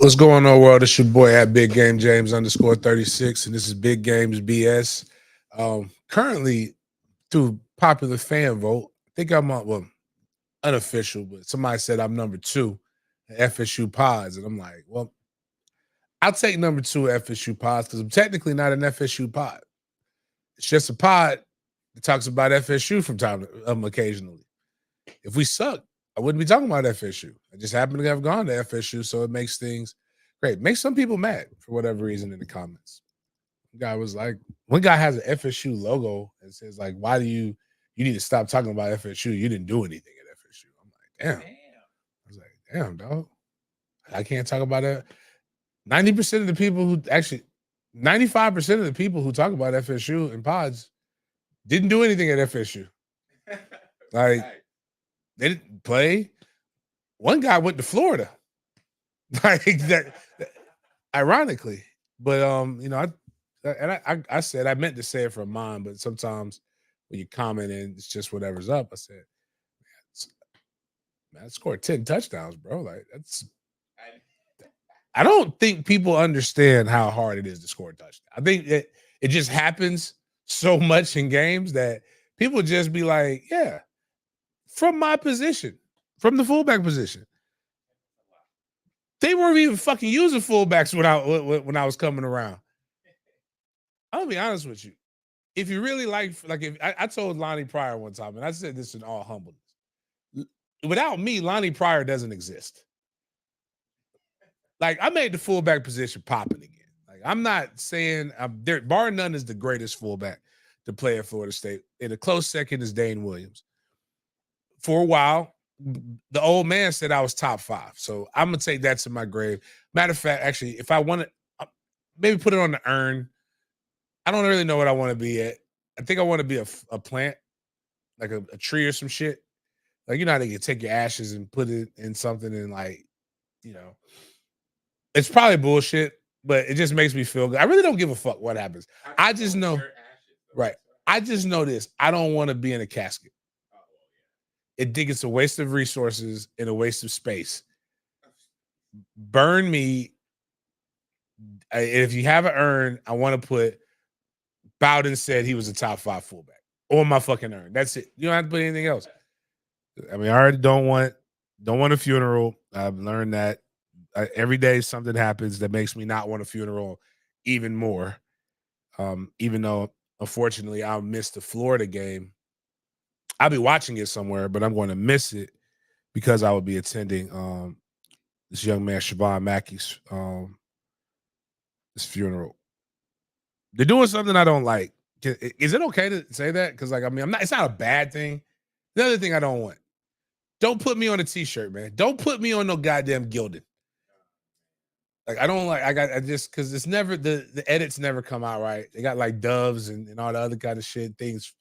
What's going on, world? It's your boy at Big Game James _36, and this is Big Games B.S. Currently, through popular fan vote, I think I'm on, well, unofficial, but somebody said I'm number two at FSU Pods, and I'm like, well, I'll take number two at FSU Pods because I'm technically not an FSU pod. It's just a pod that talks about FSU from time to occasionally. If we suck, I wouldn't be talking about FSU. I just happen to have gone to FSU, so it makes things great. Makes some people mad for whatever reason in the comments. One guy was like, one guy has an FSU logo and says, like, why do you need to stop talking about FSU? You didn't do anything at FSU. I'm like, damn. I was like, damn, dog. I can't talk about that. 90% of the people who actually 95% of the people who talk about FSU and pods didn't do anything at FSU. Like, they didn't play. One guy went to Florida. Like that, ironically. But I said I meant to say it from mine, but sometimes when you comment and it's just whatever's up, I said, man, I scored 10 touchdowns, bro. Like I don't think people understand how hard it is to score a touchdown. I think it just happens so much in games that people just be like, yeah, from my position, from the fullback position. They weren't even fucking using fullbacks when I was coming around. I'm gonna be honest with you. If you really like if I told Lonnie Pryor one time, and I said this in all humbleness, without me, Lonnie Pryor doesn't exist. Like I made the fullback position popping again. Like I'm not saying there, bar none is the greatest fullback to play at Florida State. In a close second is Dane Williams. For a while, the old man said I was top 5. So I'm going to take that to my grave. Matter of fact, actually, if I want to maybe put it on the urn, I don't really know what I want to be at. I think I want to be a plant, like a tree or some shit. Like, you know how they can take your ashes and put it in something and like, it's probably bullshit, but it just makes me feel good. I really don't give a fuck what happens. I just know, right. I just know this. I don't want to be in a casket. I think it's a waste of resources and a waste of space. Burn me. If you have an urn, I want to put Bowden said he was a top 5 fullback on my fucking urn. That's it. You don't have to put anything else. I mean, I already don't want a funeral. I've learned that every day something happens that makes me not want a funeral even more. Even though, unfortunately, I'll miss the Florida game. I'll be watching it somewhere, but I'm going to miss it because I will be attending this young man, Siobhan Mackey's his funeral. They're doing something I don't like. Is it okay to say that? Because it's not a bad thing. The other thing I don't want. Don't put me on a t-shirt, man. Don't put me on no goddamn gilding. Like I don't like. I just because it's never the edits never come out right. They got like doves and all the other kind of shit things,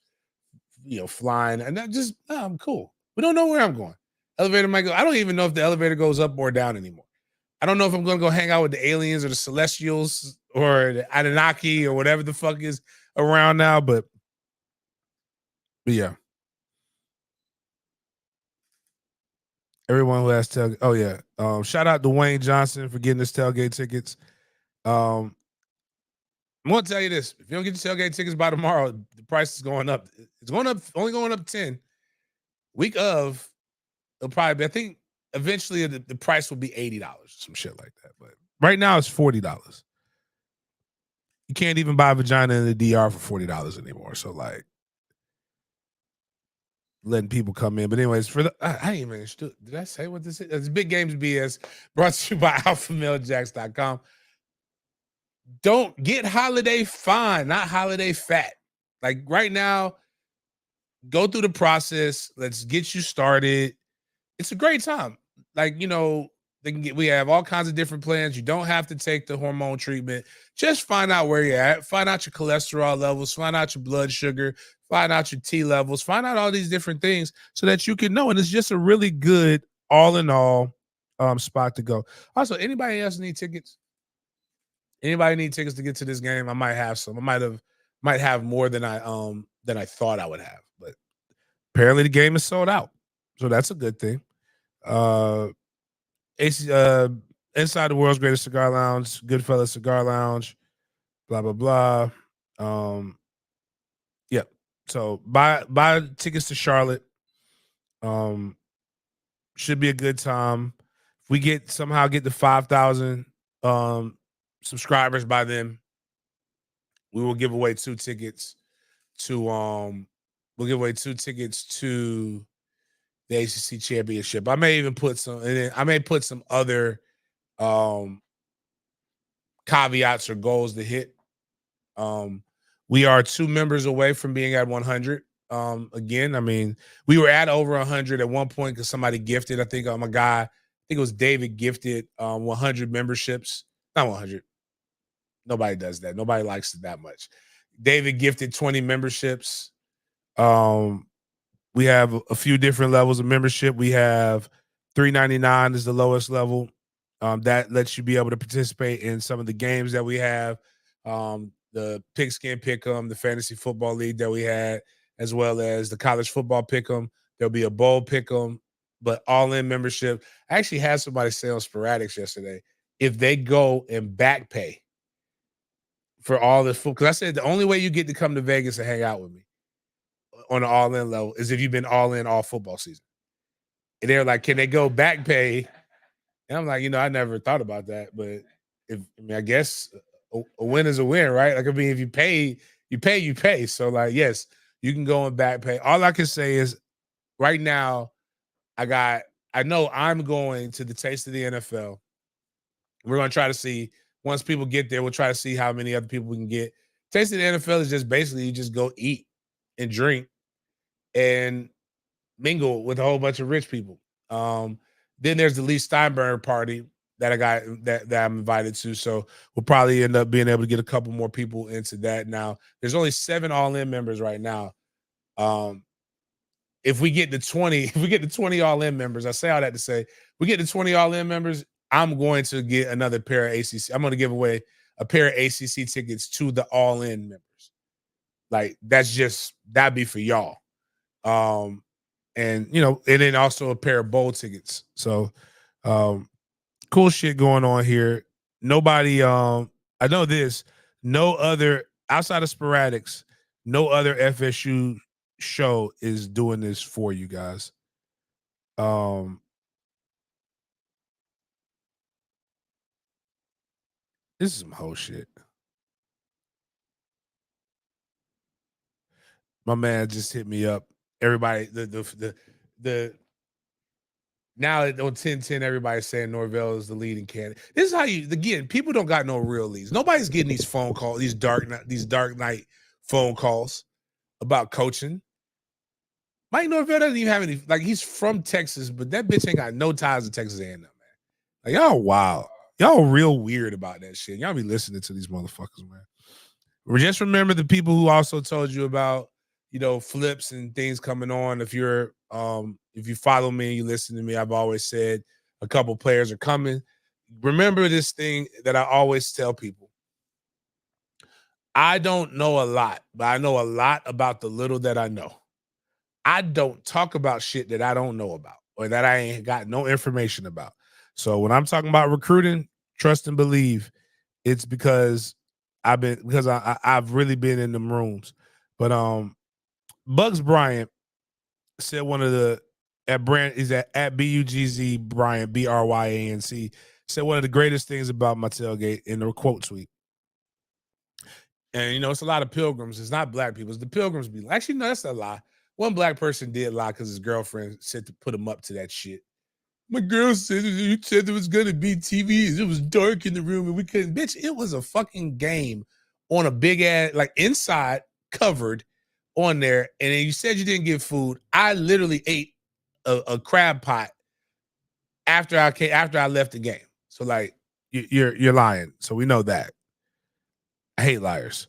flying, and that just I'm cool. We don't know where I'm going. Elevator might go. I don't even know if the elevator goes up or down anymore. I don't know if I'm going to go hang out with the aliens or the Celestials or the Anunnaki or whatever the fuck is around now, but yeah. Everyone who has tailgate. Oh yeah. Shout out to Wayne Johnson for getting his tailgate tickets. I'm going to tell you this: if you don't get your tailgate tickets by tomorrow, the price is going up. It's going up, only going up 10. Week of, it'll probably be. I think eventually the price will be $80, some shit like that. But right now it's $40. You can't even buy a vagina in the DR for $40 anymore. So like, letting people come in. But anyways, I ain't even understood. Did I say what this is? It's Big Games B.S. brought to you by AlphaMaleJacks.com. Don't get holiday fine, not holiday fat. Like right now, go through the process. Let's get you started. It's a great time. Like, we have all kinds of different plans. You don't have to take the hormone treatment. Just find out where you're at. Find out your cholesterol levels. Find out your blood sugar. Find out your T levels. Find out all these different things so that you can know. And it's just a really good, all in all, spot to go. Also, anybody else need tickets? Anybody need tickets to get to this game? I might have some. I might have more than I thought I would have. But apparently the game is sold out, so that's a good thing. inside the world's greatest cigar lounge, Goodfellas Cigar Lounge, blah blah blah. Yep. So buy tickets to Charlotte. Um, should be a good time. If we somehow get to 5,000 subscribers by then, we will give away two tickets to we'll give away two tickets to the ACC championship. I may even put some, and then I may put some other caveats or goals to hit. We are 2 members away from being at 100. Again, I mean, we were at over 100 at one point because somebody gifted. I think my guy, I think it was David, gifted 100 memberships. Not 100. Nobody does that. Nobody likes it that much. David gifted 20 memberships. We have a few different levels of membership. We have $3.99 is the lowest level. That lets you be able to participate in some of the games that we have. The Pigskin Pick'em, the Fantasy Football League that we had, as well as the College Football Pick'em. There'll be a Bowl Pick'em, but all-in membership. I actually had somebody say on Sporadics yesterday, if they go and back pay for all the food, because I said the only way you get to come to Vegas and hang out with me on an all-in level is if you've been all-in all football season. And they're like, can they go back pay? And I'm like, I never thought about that, but I guess a win is a win, right? Like, I mean, if you pay, you pay, you pay. So, like, yes, you can go and back pay. All I can say is right now, I know I'm going to the Taste of the NFL. We're going to try to see, once people get there, we'll try to see how many other people we can get. Taste of the NFL is just basically you just go eat and drink and mingle with a whole bunch of rich people. Then there's the Lee Steinberg party that I got that I'm invited to. So we'll probably end up being able to get a couple more people into that. Now, there's only 7 all-in members right now. If we get to 20 all-in members, I say all that to say, we get to 20 all-in members, I'm going to get another pair of ACC. I'm going to give away a pair of ACC tickets to the all-in members. Like, that'd be for y'all. And then also a pair of bowl tickets. So cool shit going on here. Nobody I know this, no other outside of Sporadics, no other FSU show is doing this for you guys. This is some whole shit. My man just hit me up. Everybody, the now on 10-10, everybody's saying Norvell is the leading candidate. This is how again, people don't got no real leads. Nobody's getting these phone calls, these dark night phone calls about coaching. Mike Norvell doesn't even have any, like, he's from Texas, but that bitch ain't got no ties to Texas A&M, man. Like, y'all wild. Y'all real weird about that shit. Y'all be listening to these motherfuckers, man. Just remember the people who also told you about, flips and things coming on. If you follow me and you listen to me, I've always said a couple players are coming. Remember this thing that I always tell people. I don't know a lot, but I know a lot about the little that I know. I don't talk about shit that I don't know about or that I ain't got no information about. So when I'm talking about recruiting, trust and believe, it's because I've really been in them rooms. But Bugs Bryant said one of the at BUGZ Bryant BRYANC said one of the greatest things about my tailgate in the quote tweet. And it's a lot of pilgrims. It's not black people. It's the pilgrims be actually, no, that's a lie. One black person did lie because his girlfriend said to put him up to that shit. My girl said you said there was gonna be TV. It was dark in the room and we couldn't. Bitch, it was a fucking game on a big ass, like, inside, covered on there. And then you said you didn't get food. I literally ate a crab pot after I left the game. So, like, you're lying. So we know that. I hate liars.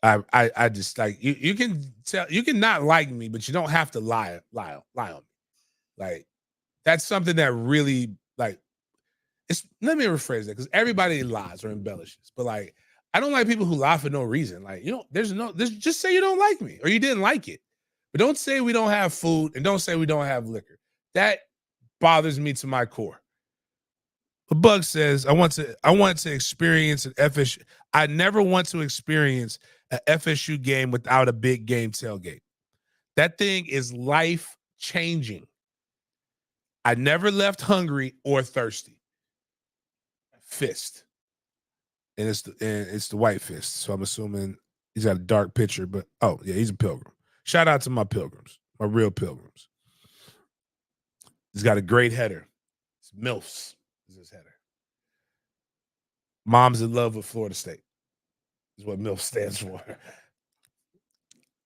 I just, like, you can tell, you can not like me, but you don't have to lie on me. Like, that's something that really, like, let me rephrase that, because everybody lies or embellishes, but, like, I don't like people who lie for no reason. Like, there's just say you don't like me or you didn't like it, but don't say we don't have food and don't say we don't have liquor. That bothers me to my core. But Bug says, I want to experience an FSU. I never want to experience a FSU game without a big game tailgate. That thing is life changing. I never left hungry or thirsty. Fist. And it's the white fist. So I'm assuming he's got a dark picture, but oh yeah, he's a pilgrim. Shout out to my pilgrims, my real pilgrims. He's got a great header. It's MILFs is his header. Mom's in love with Florida State is what MILF stands for.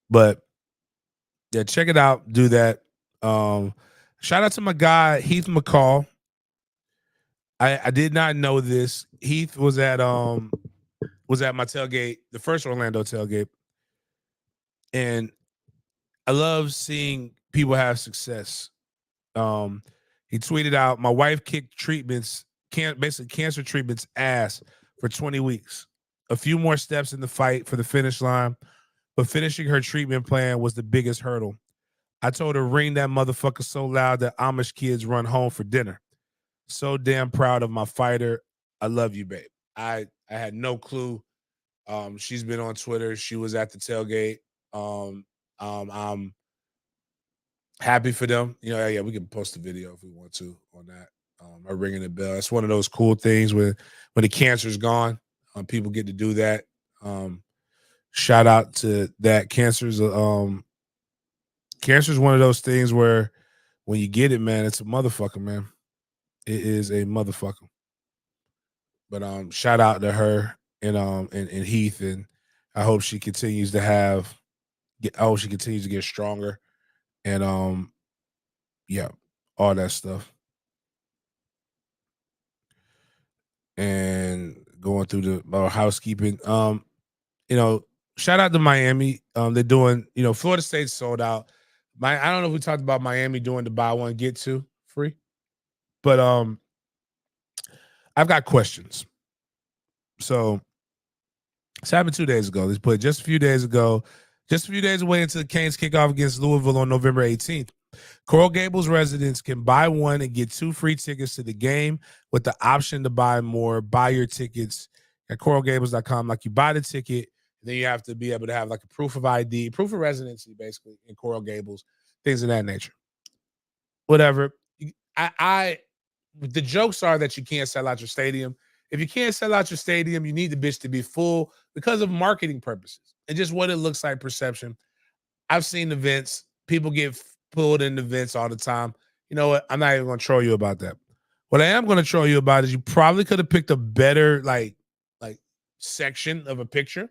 But yeah, check it out. Do that. Shout out to my guy Heath McCall. I did not know this. Heath was at my tailgate, the first Orlando tailgate, and I love seeing people have success. He tweeted out, "My wife kicked basically cancer treatments ass for 20 weeks. A few more steps in the fight for the finish line, but finishing her treatment plan was the biggest hurdle. I told her ring that motherfucker so loud that Amish kids run home for dinner. So damn proud of my fighter. I love you, babe." I had no clue. She's been on Twitter. She was at the tailgate. I'm happy for them. You know, yeah, we can post a video if we want to on that. Her ringing the bell. It's one of those cool things when the cancer's gone, people get to do that. Shout out to that. Cancer's one of those things where when you get it, man, it's a motherfucker, man. It is a motherfucker. But shout out to her and Heath, and I hope she continues to she continues to get stronger, and yeah, all that stuff. And going through the housekeeping, shout out to Miami. They're doing, Florida State sold out. I don't know if we talked about Miami doing the buy one get two free, but I've got questions. So this happened 2 days ago. This put just a few days ago, just a few days away into the Canes kickoff against Louisville on November 18th. Coral Gables residents can buy one and get 2 free tickets to the game with the option to buy more. Buy your tickets at coralgables.com. Like, you buy the ticket, then you have to be able to have like a proof of ID, proof of residency, basically, in Coral Gables, things of that nature. Whatever. The jokes are that you can't sell out your stadium. If you can't sell out your stadium, you need the bitch to be full because of marketing purposes and just what it looks like, perception. I've seen events, people get pulled in events all the time. You know what? I'm not even going to troll you about that. What I am going to troll you about is you probably could have picked a better like section of a picture.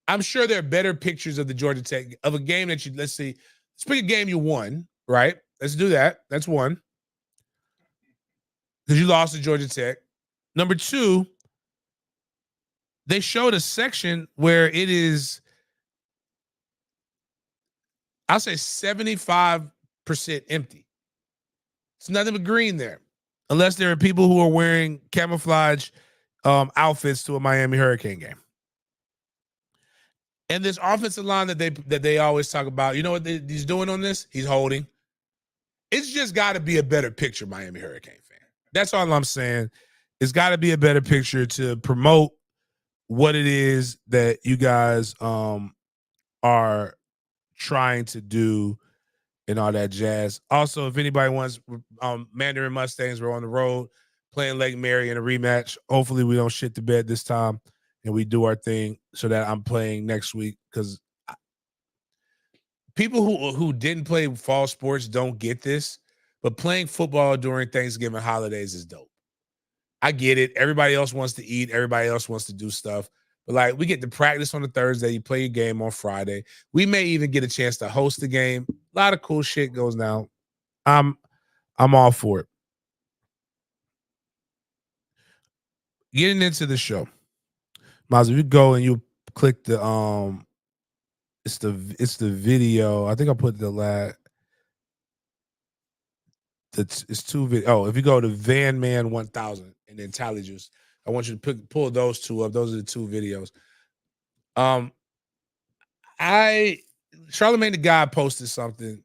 I'm sure there are better pictures of the Georgia Tech of a game that let's pick a game you won, right? Let's do that. That's one. Because you lost to Georgia Tech. Number two, they showed a section where it is, I'll say 75% empty. It's nothing but green there, unless there are people who are wearing camouflage outfits to a Miami Hurricane game. And this offensive line that they always talk about, you know what he's doing on this? He's holding. It's just got to be a better picture, Miami Hurricane fan. That's all I'm saying. It's got to be a better picture to promote what it is that you guys are trying to do and all that jazz. Also, if anybody wants Mandarin Mustangs, we're on the road playing Lake Mary in a rematch. Hopefully we don't shit the bed this time and we do our thing so that I'm playing next week, because people who didn't play fall sports don't get this, but playing football during Thanksgiving holidays is dope. I get it. Everybody else wants to eat. Everybody else wants to do stuff. But like, we get to practice on a Thursday. You play your game on Friday. We may even get a chance to host the game. A lot of cool shit goes down. I'm all for it. Getting into the show, Miles, if you go and you click the it's the video. I think I put the last. It's two video. Oh, if you go to Van Man 1000 and then Tally Juice, I want you to pull those two up. Those are the two videos. Charlamagne the God posted something.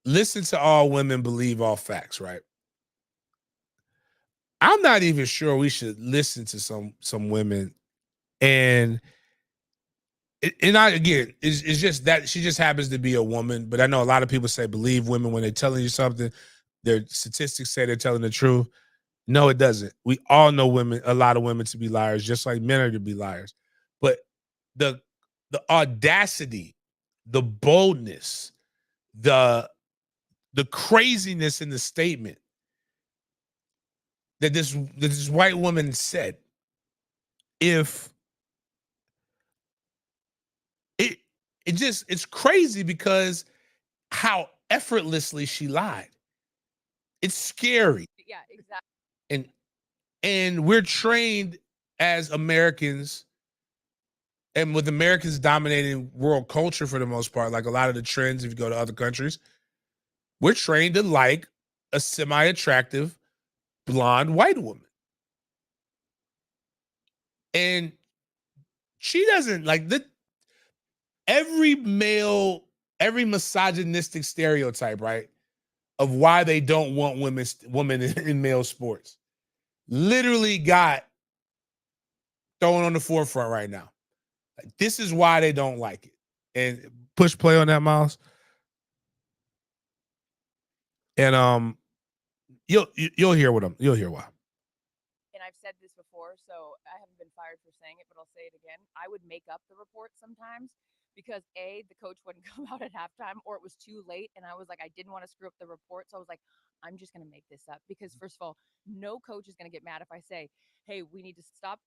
Listen to all women, believe all facts, right? I'm not even sure we should listen to some women. And again, it's just that she just happens to be a woman. But I know a lot of people say believe women when they're telling you something. Their statistics say they're telling the truth. No, it doesn't. We all know women, a lot of women to be liars, just like men are to be liars. But the the audacity, the boldness, the craziness in the statement that this white woman said, if it it's crazy because how effortlessly she lied. It's scary. Yeah, exactly. And we're trained as Americans, and with Americans dominating world culture for the most part, like a lot of the trends, if you go to other countries, we're trained to like a semi-attractive blonde white woman. And she doesn't like the every male, every misogynistic stereotype, right? Of why they don't want women in male sports literally got thrown on the forefront right now. Like, this is why they don't like it. And push play on that, Miles. And you'll hear what you'll hear why. And I've said this before, so I haven't been fired for saying it, but I'll say it again. I would make up the report sometimes because A, the coach wouldn't come out at halftime, or it was too late. And I was like, I didn't want to screw up the report. So I was like, I'm just going to make this up because, first of all, no coach is going to get mad if I say, hey, we need to stop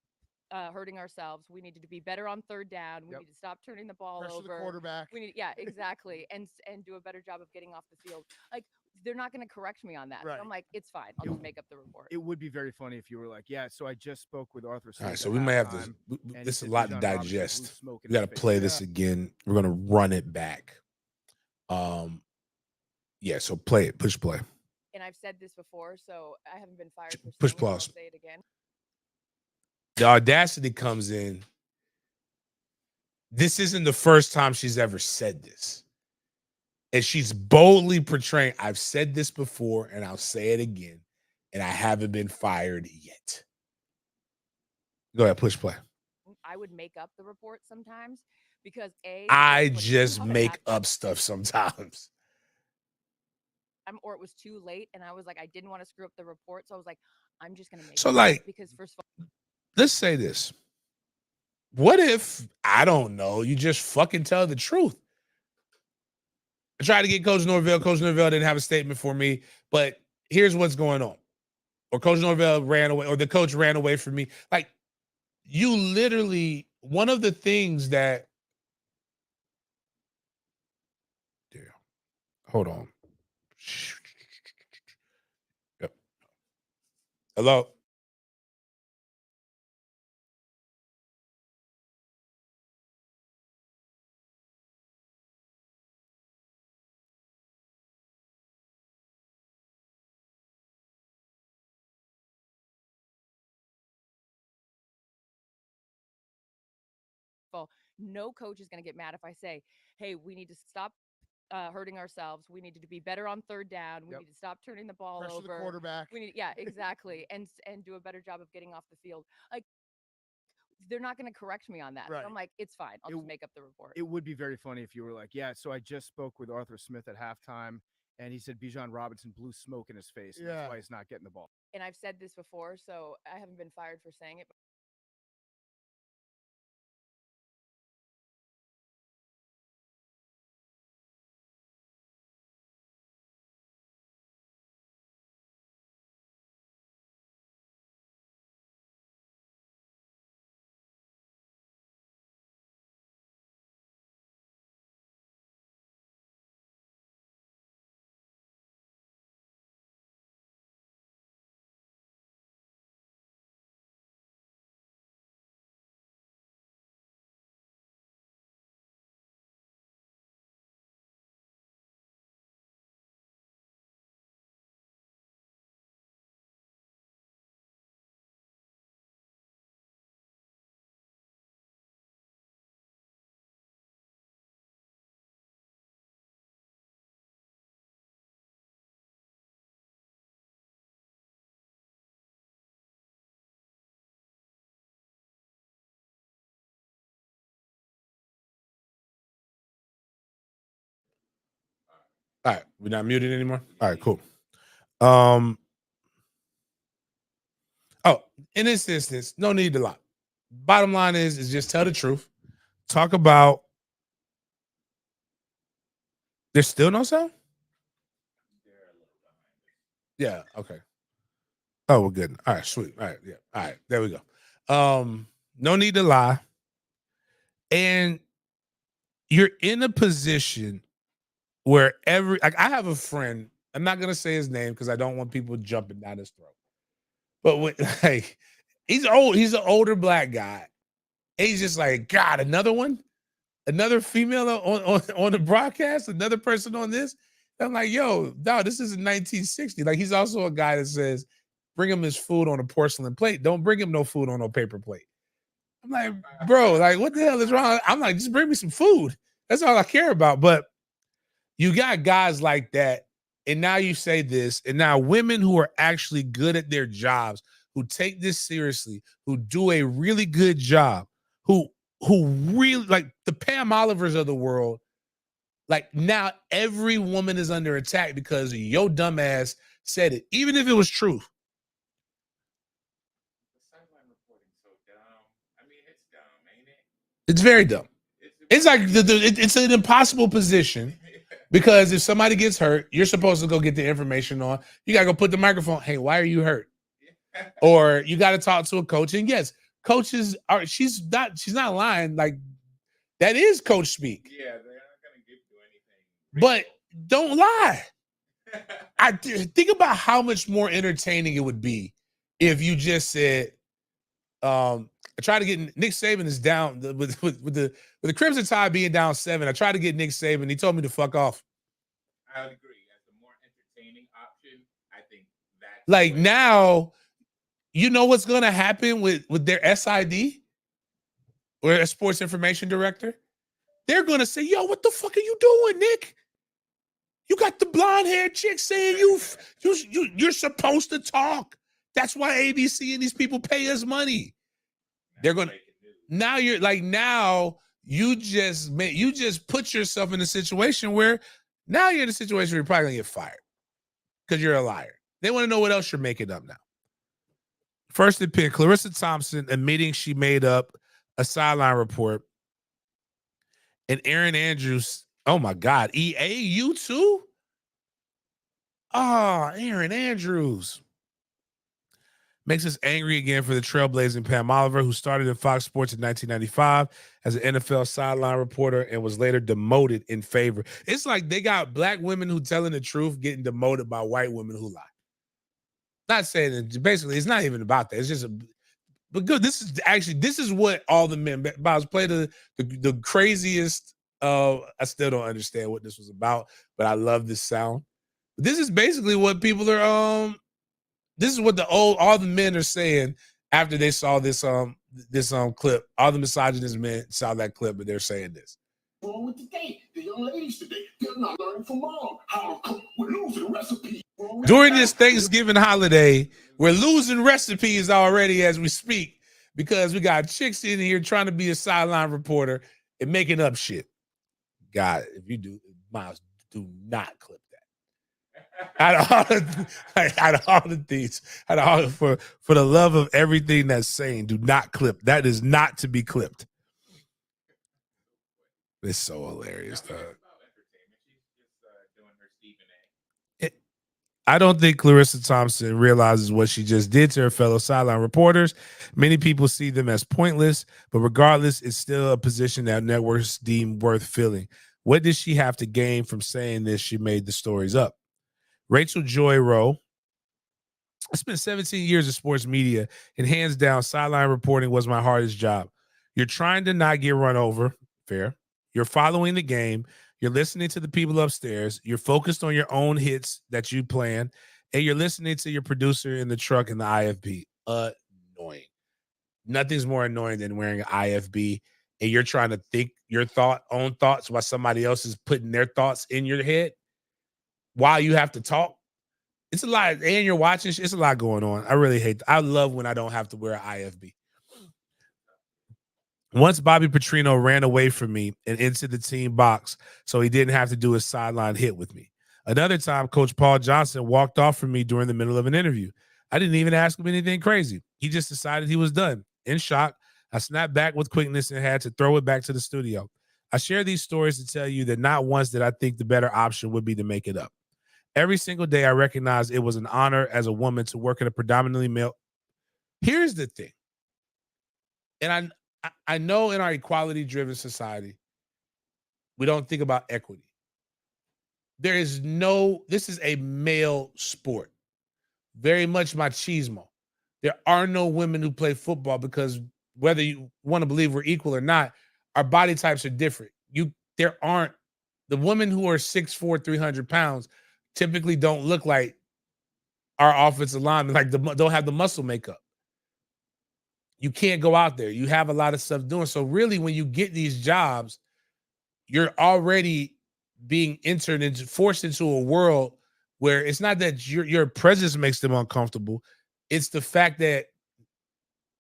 hurting ourselves. We needed to be better on third down. We need to stop turning the ball Pressure over. the quarterback. We need, yeah, exactly, and do a better job of getting off the field. Like they're not going to correct me on that. Right. So I'm like, it's fine. I'll just make up the report. It would be very funny if you were like, yeah, so I just spoke with Arthur Smith. All right, so at we may have to. halftime, and he This is said a lot to Bijan Robinson blew digest. smoke in We got his to face. play this again. We're gonna run it back. Yeah. So play it. Push play. And I've said this before, so I haven't been fired for Push saying it, but I'll pause. say it again. The audacity comes in. This isn't the first time she's ever said this. And she's boldly portraying, I've said this before and I'll say it again, and I haven't been fired yet. Go ahead, push play. I would make up the report sometimes because A, I just make up stuff sometimes. Or it was too late, and I was like, I didn't want to screw up the report, so I was like, I'm just gonna make So it like, up because first of all, let's say this. What if, I don't know, you just fucking tell the truth? I tried to get Coach Norvell. Coach Norvell didn't have a statement for me, but here's what's going on. Or Coach Norvell ran away, or the coach ran away from me. Like, you literally, one of the things that, damn, hold on. Yep. Hello? no coach is gonna get mad if I say, hey, we need to stop hurting ourselves. We needed to be better on third down. We need to stop turning the ball Pressure over. the quarterback. We need, yeah, exactly, and do a better job of getting off the field. Like they're not going to correct me on that. Right. So I'm like, it's fine. I'll just make up the report. It would be very funny if you were like, yeah, so I just spoke with Arthur Smith at halftime, and he said Bijan Robinson blew smoke in his face. And that's why he's not getting the ball. And I've said this before, so I haven't been fired for saying it. All right, we're not muted anymore. All right, cool. Oh, in this instance, no need to lie. Bottom line is just tell the truth. Talk about. There's still no sound? Yeah, okay. Oh, we're good. All right, sweet. All right, yeah. All right, there we go. No need to lie. And you're in a position where I have a friend, I'm not gonna say his name because I don't want people jumping down his throat. But like he's an older black guy. And he's just like, God, another one? Another female on the broadcast, another person on this. I'm like, yo, dog, this is in 1960. Like, he's also a guy that says, bring him his food on a porcelain plate. Don't bring him no food on no paper plate. I'm like, bro, like, what the hell is wrong? I'm like, just bring me some food. That's all I care about. But you got guys like that, and now you say this, and now women who are actually good at their jobs, who take this seriously, who do a really good job, who really, like the Pam Olivers of the world, like now every woman is under attack because your dumbass said it, even if it was true. The sideline reporting so dumb. I mean, it's dumb, ain't it? It's very dumb. It's like it's an impossible position because if somebody gets hurt, you're supposed to go get the information on. You gotta go put the microphone. Hey, why are you hurt? Or you got to talk to a coach. And yes, coaches are. She's not lying. Like that is coach speak. Yeah, they're not gonna give you anything. But don't lie. I think about how much more entertaining it would be if you just said, I try to get Nick Saban is down with the Crimson Tide being down 7. I tried to get Nick Saban. He told me to fuck off. I would agree. As the more entertaining option, I think that's like now, you know what's going to happen with their SID or a sports information director? They're going to say, yo, what the fuck are you doing, Nick? You got the blonde haired chick saying you're supposed to talk. That's why ABC and these people pay us money. They're going to now you just put yourself in a situation where now you're in a situation where you're probably going to get fired because you're a liar. They want to know what else you're making up now. First in pick, Clarissa Thompson, admitting she made up a sideline report. And Aaron Andrews, oh my God, EA, you too? Oh, Aaron Andrews. Makes us angry again for the trailblazing Pam Oliver, who started in Fox Sports in 1995 as an NFL sideline reporter and was later demoted in favor. It's like they got black women who telling the truth getting demoted by white women who lie. Not saying that basically it's not even about that. It's just but good. This is what all the men Bob's play the craziest. I still don't understand what this was about, but I love this sound. This is basically what people are. This is what all the men are saying after they saw this clip. All the misogynist men saw that clip, but they're saying this. Wrong with today? The young ladies today, they're not learning from mom how to cook. We're losing recipes. During this Thanksgiving holiday, we're losing recipes already as we speak because we got chicks in here trying to be a sideline reporter and making up shit. God, if you do, Miles, do not clip that. Out of all the things, for the love of everything that's saying, do not clip. That is not to be clipped. It's so hilarious, though. I don't think Clarissa Thompson realizes what she just did to her fellow sideline reporters. Many people see them as pointless, but regardless, it's still a position that networks deem worth filling. What did she have to gain from saying this? She made the stories up. Rachel Joy Rowe. I spent 17 years in sports media, and hands down, sideline reporting was my hardest job. You're trying to not get run over. Fair. You're following the game. You're listening to the people upstairs. You're focused on your own hits that you plan, and you're listening to your producer in the truck in the IFB. Annoying. Nothing's more annoying than wearing an IFB, and you're trying to think your own thoughts while somebody else is putting their thoughts in your head while you have to talk. It's a lot, and you're watching. It's a lot going on. I really hate. I love when I don't have to wear an IFB. Once Bobby Petrino ran away from me and into the team box, so he didn't have to do a sideline hit with me. Another time, Coach Paul Johnson walked off from me during the middle of an interview. I didn't even ask him anything crazy. He just decided he was done. In shock, I snapped back with quickness and had to throw it back to the studio. I share these stories to tell you that not once did I think the better option would be to make it up. Every single day, I recognized it was an honor as a woman to work in a predominantly male. Here's the thing, and I know in our equality-driven society, we don't think about equity. This is a male sport, very much machismo. There are no women who play football because whether you want to believe we're equal or not, our body types are different. There aren't the women who are 6'4", 300 pounds typically don't look like our offensive linemen, like don't have the muscle makeup. You can't go out there. You have a lot of stuff doing. So really, when you get these jobs, you're already being forced into a world where it's not that your presence makes them uncomfortable. It's the fact that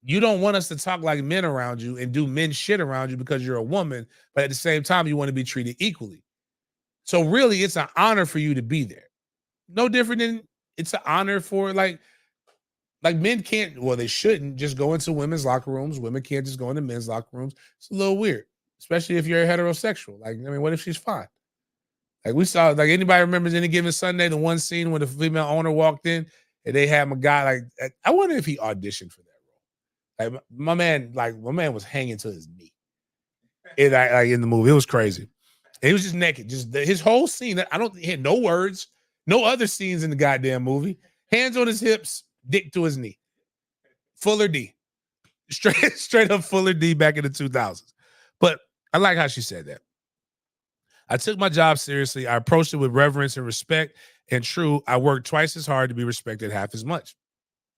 you don't want us to talk like men around you and do men shit around you because you're a woman, but at the same time, you want to be treated equally. So really, it's an honor for you to be there. No different than it's an honor for like men can't, well, they shouldn't just go into women's locker rooms. Women can't just go into men's locker rooms. It's a little weird, especially if you're a heterosexual. Like, I mean, what if she's fine? Like we saw, like anybody remembers Any Given Sunday, the one scene when the female owner walked in and they had a guy like, I wonder if he auditioned for that role. Like my man was hanging to his knee. In the movie, it was crazy. And he was just naked, his whole scene. He had no words, no other scenes in the goddamn movie. Hands on his hips, dick to his knee. Fuller D. Straight up Fuller D back in the 2000s. But I like how she said that. I took my job seriously. I approached it with reverence and respect. And true, I worked twice as hard to be respected half as much.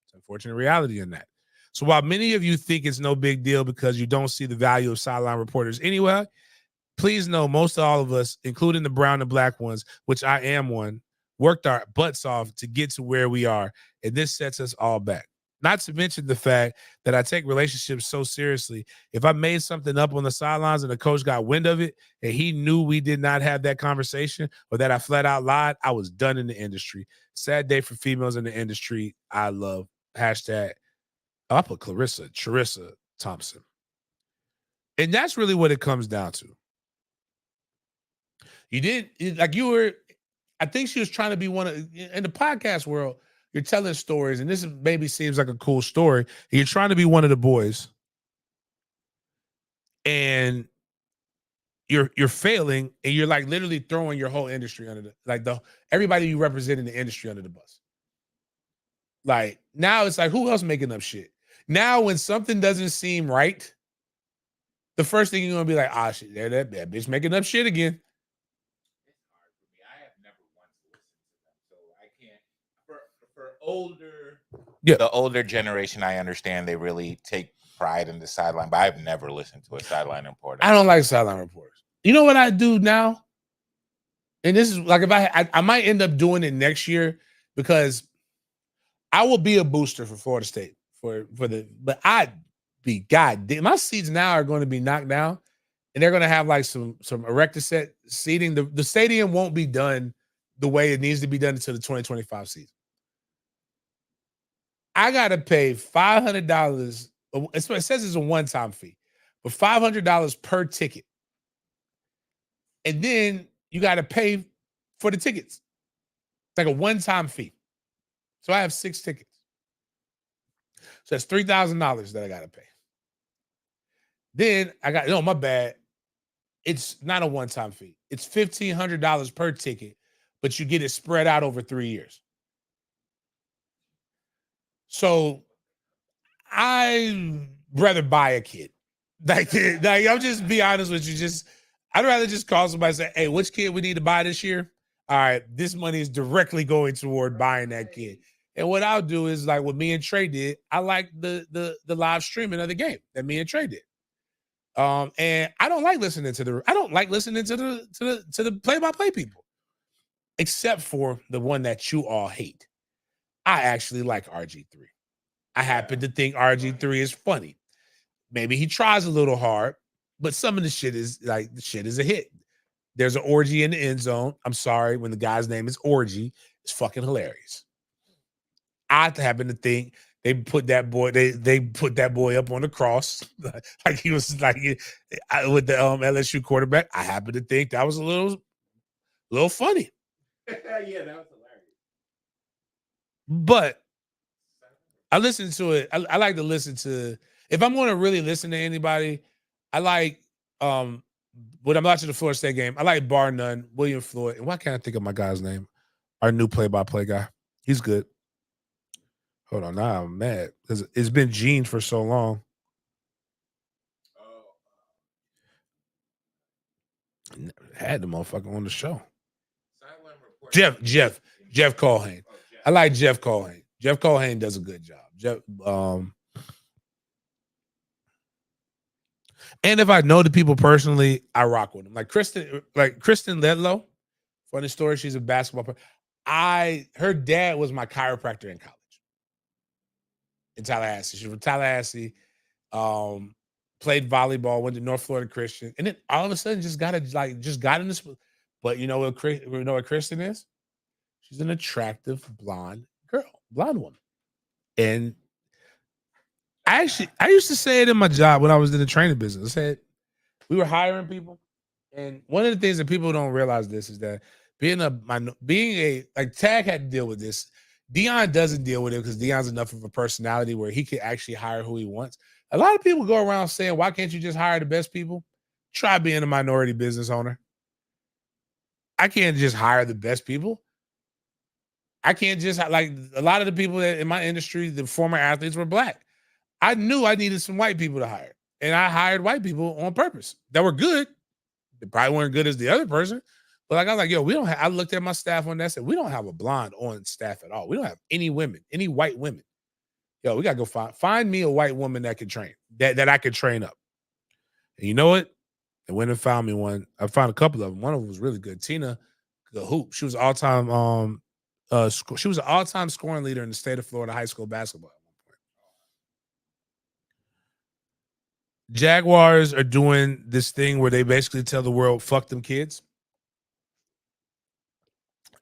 It's an unfortunate reality in that. So while many of you think it's no big deal because you don't see the value of sideline reporters anyway, please know most all of us, including the brown and black ones, which I am one, worked our butts off to get to where we are. And this sets us all back. Not to mention the fact that I take relationships so seriously. If I made something up on the sidelines and the coach got wind of it and he knew we did not have that conversation or that I flat out lied, I was done in the industry. Sad day for females in the industry. I love hashtag. I put Charissa Thompson. And that's really what it comes down to. I think she was trying to be in the podcast world, you're telling stories, and this maybe seems like a cool story. You're trying to be one of the boys, and you're failing, and you're like literally throwing your whole industry under everybody you represent in the industry under the bus. Like now it's like, who else making up shit? Now when something doesn't seem right, the first thing you're gonna be like, shit, that bitch making up shit again. The older generation, I understand they really take pride in the sideline, but I've never listened to a sideline reporter. I don't like sideline reporters. You know what I do now? And this is like, if I might end up doing it next year because I will be a booster for Florida State but I'd be goddamn. My seats now are going to be knocked down, and they're going to have like some erector set seating. The stadium won't be done the way it needs to be done until the 2025 season. I got to pay $500. It says it's a one-time fee, but $500 per ticket. And then you got to pay for the tickets. It's like a one-time fee. So I have 6 tickets. So that's $3,000 that I got to pay. Then my bad. It's not a one-time fee. It's $1,500 per ticket, but you get it spread out over 3 years. So I'd rather buy a kid. Like I'll just be honest with you. I'd rather just call somebody and say, hey, which kid we need to buy this year? All right, this money is directly going toward buying that kid. And what I'll do is like what me and Trey did. I like the live streaming of the game that me and Trey did. And I don't like listening to the play-by-play people, except for the one that you all hate. I actually like RG3. I happen to think RG3 is funny. Maybe he tries a little hard, but some of the shit is a hit. There's an orgy in the end zone. I'm sorry, when the guy's name is Orgy, it's fucking hilarious. I happen to think they put that boy up on the cross like he was like with the LSU quarterback. I happen to think that was a little funny. Yeah, that was hilarious. But I listen to it. I like to listen to, if I'm going to really listen to anybody, I like when I'm watching the Florida State game, I like bar none William Floyd. And why can't I think of my guy's name? Our new play-by-play guy. He's good. Hold on, now I'm mad because it's been Gene for so long. Had the motherfucker on the show. Jeff Colhane. I like Jeff Colhane. Jeff Colhane does a good job. And if I know the people personally, I rock with them. Like Kristen Ledlow. Funny story. She's a basketball player. Her dad was my chiropractor in college. In Tallahassee. She's from Tallahassee. Played volleyball, went to North Florida Christian, and then all of a sudden just got in this. But you know what Kristen is? She's an attractive blonde woman. And I used to say it in my job when I was in the training business. I said we were hiring people, and one of the things that people don't realize this is that like Tag had to deal with this. Deion doesn't deal with it because Deion's enough of a personality where he can actually hire who he wants. A lot of people go around saying, why can't you just hire the best people? Try being a minority business owner. I can't just hire the best people. I can't just, like a lot of the people that in my industry, the former athletes were black. I knew I needed some white people to hire. And I hired white people on purpose that were good. They probably weren't good as the other person. But like I was like, yo, I looked at my staff on that and said, we don't have a blonde on staff at all. We don't have any white women. Yo, we gotta go find me a white woman that can train, that I could train up. And you know what? I went and found me one. I found a couple of them. One of them was really good. Tina, the hoop. She was all-time she was an all-time scoring leader in the state of Florida high school basketball at one point. Jaguars are doing this thing where they basically tell the world, fuck them kids.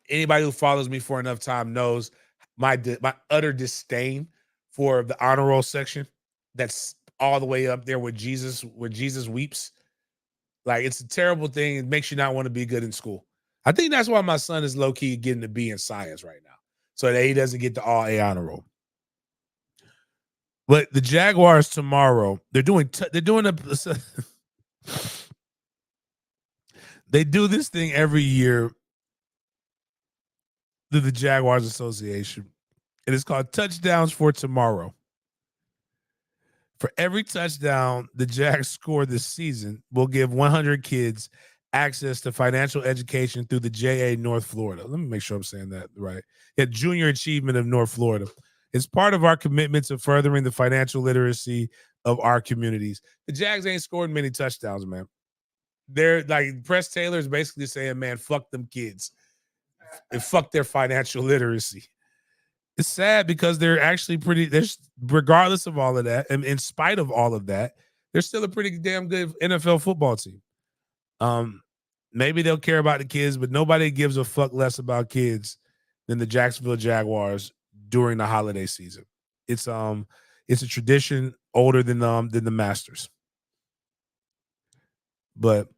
Anybody who follows me for enough time knows my utter disdain for the honor roll section. That's all the way up there where Jesus weeps. Like, it's a terrible thing. It makes you not want to be good in school. I think that's why my son is low-key getting a B in science right now, so that he doesn't get the all A honor roll. But the Jaguars tomorrow, they do this thing every year through the Jaguars Association. It is called Touchdowns for Tomorrow. For every touchdown the Jags score this season, we'll give 100 kids access to financial education through the JA North Florida. Let me make sure I'm saying that right. Yeah, Junior Achievement of North Florida. It's part of our commitment to furthering the financial literacy of our communities. The Jags ain't scored many touchdowns, man. They're like, Press Taylor is basically saying, man, fuck them kids and fuck their financial literacy. It's sad because they're actually regardless of all of that, and in spite of all of that, they're still a pretty damn good NFL football team. Maybe they'll care about the kids, but nobody gives a fuck less about kids than the Jacksonville Jaguars during the holiday season. It's a tradition older than the Masters. But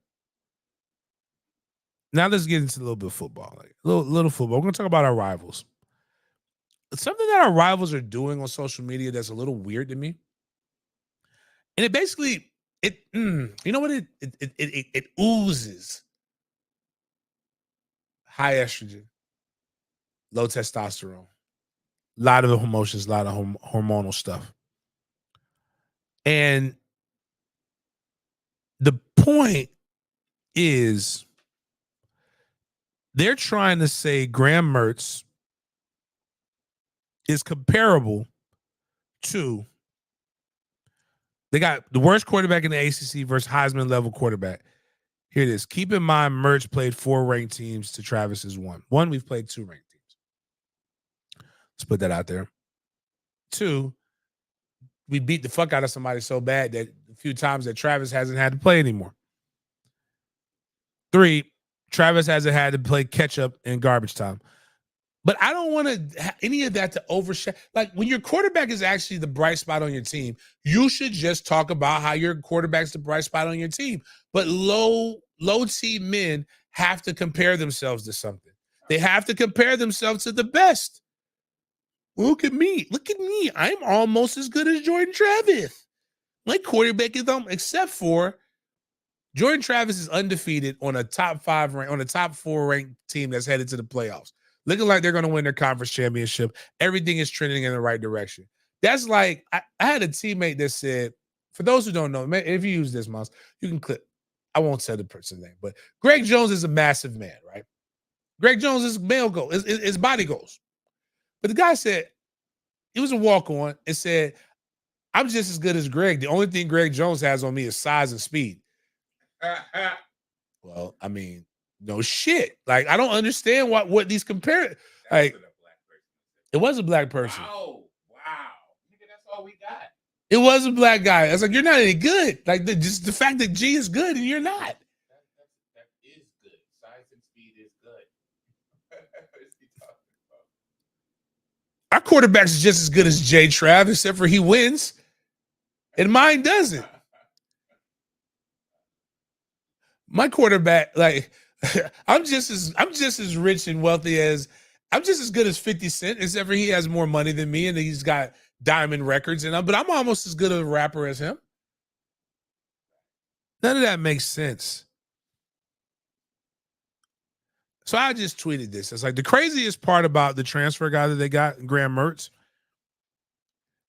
now let's get into a little bit of football, like little football. We're gonna talk about our rivals. Something that our rivals are doing on social media that's a little weird to me. And it basically, you know what it oozes? High estrogen, low testosterone, a lot of emotions, a lot of hormonal stuff. And the point is, they're trying to say Graham Mertz is comparable to, they got the worst quarterback in the ACC versus Heisman level quarterback. Here it is. Keep in mind, Mertz played 4 ranked teams to Travis's 1. We've played 2 ranked teams. Let's put that out there. 2, we beat the fuck out of somebody so bad that a few times that Travis hasn't had to play anymore. 3, Travis hasn't had to play catch up in garbage time. But I don't want any of that to overshadow. Like when your quarterback is actually the bright spot on your team, you should just talk about how your quarterback's the bright spot on your team. But low team men have to compare themselves to something. They have to compare themselves to the best. Look at me. I'm almost as good as Jordan Travis. My quarterback is except for Jordan Travis is undefeated on a top 4 ranked team that's headed to the playoffs. Looking like they're going to win their conference championship. Everything is trending in the right direction. That's like, I had a teammate that said, for those who don't know, if you use this, Miles, you can click. I won't say the person's name, but Greg Jones is a massive man, right? Greg Jones is male goals, his body goals. But the guy said, it was a walk-on and said, I'm just as good as Greg. The only thing Greg Jones has on me is size and speed. Well, I mean, no shit. Like, I don't understand what these compare. Like, it was a black person. Wow. Nigga, that's all we got. It was a black guy. I was like, you're not any good. Like, just the fact that G is good and you're not. That is good. Size and speed is good. What is he talking about? Our quarterback's just as good as Jay Trav, except for he wins. And mine doesn't. My quarterback, like, I'm just as rich and wealthy as I'm just as good as 50 Cent, except for he has more money than me and he's got diamond records but I'm almost as good of a rapper as him. None of that makes sense. So I just tweeted this. It's like the craziest part about the transfer guy that they got, Graham Mertz,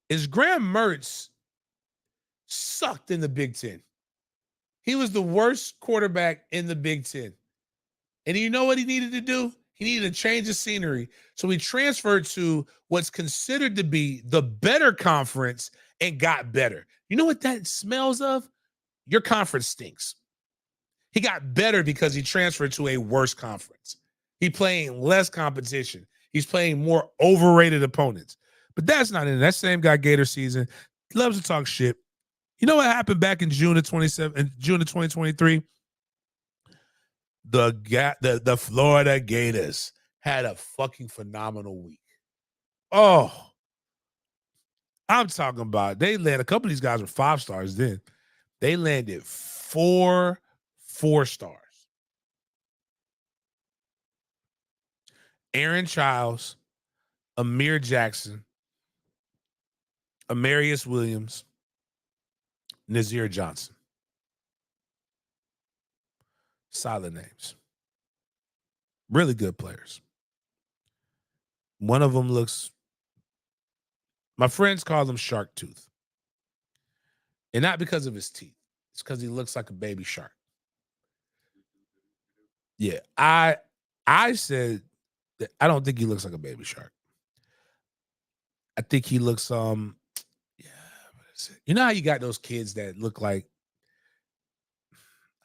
is Graham Mertz sucked in the Big Ten. He was the worst quarterback in the Big Ten. And you know what he needed to do? He needed to change the scenery. So he transferred to what's considered to be the better conference and got better. You know what that smells of? Your conference stinks. He got better because he transferred to a worse conference. He's playing less competition. He's playing more overrated opponents. But that's not in that same guy Gator season. He loves to talk shit. You know what happened back in June of 2023? The Florida Gators had a fucking phenomenal week. Oh, I'm talking about they landed a couple of these guys were 5 stars then. They landed 4 stars. Aaron Childs, Amir Jackson, Amarius Williams, Nazir Johnson. Solid names. Really good players. One of them looks, my friends call him Shark Tooth. And not because of his teeth. It's because he looks like a baby shark. Yeah, I said that I don't think he looks like a baby shark. I think he looks you know how you got those kids that look like,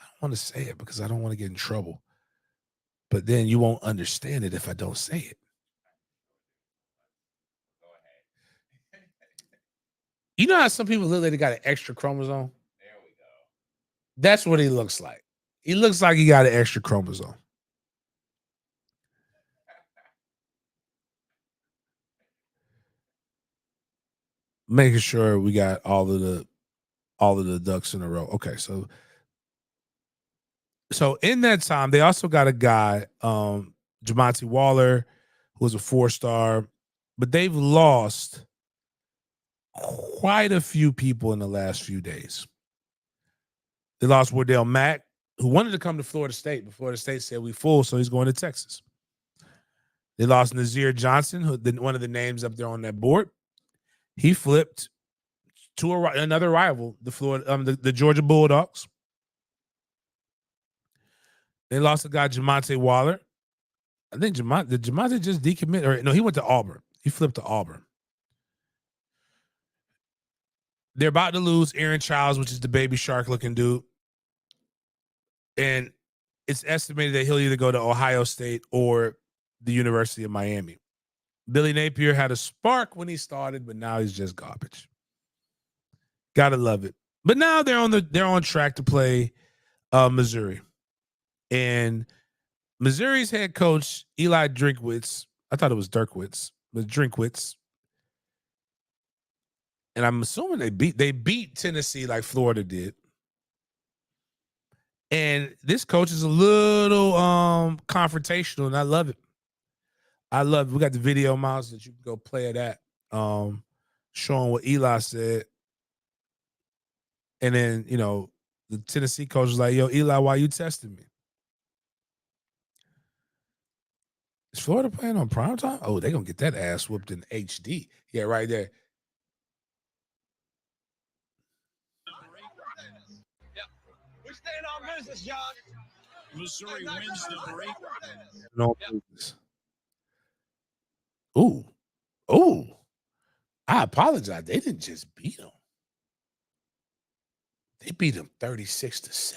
I don't want to say it because I don't want to get in trouble. But then you won't understand it if I don't say it. You know how some people look like they got an extra chromosome? There we go. That's what he looks like. He looks like he got an extra chromosome. Making sure we got all of the ducks in a row. Okay, so in that time, they also got a guy, Jamonte Waller, who was a 4-star, but they've lost quite a few people in the last few days. They lost Wardell Mack, who wanted to come to Florida State, but Florida State said we full, so he's going to Texas. They lost Nazir Johnson, one of the names up there on that board. He flipped to another rival, the Georgia Bulldogs. They lost a guy, Jamonte Waller. I think Jamonte just decommitted. Or no, he went to Auburn. He flipped to Auburn. They're about to lose Aaron Childs, which is the baby shark looking dude. And it's estimated that he'll either go to Ohio State or the University of Miami. Billy Napier had a spark when he started, but now he's just garbage. Gotta love it. But now they're on track to play Missouri. And Missouri's head coach, Eli Drinkwitz, I thought it was Dirkwitz, but Drinkwitz. And I'm assuming they beat Tennessee like Florida did. And this coach is a little confrontational, and I love it. I love it. We got the video, Miles, that you can go play of that. Showing what Eli said. And then, the Tennessee coach was like, yo, Eli, why you testing me? Is Florida playing on primetime? Oh, they're going to get that ass whooped in HD. Yeah, right there. We stand on business, John. Missouri wins the break. No business. Ooh. I apologize. They didn't just beat them. They beat them 36-7.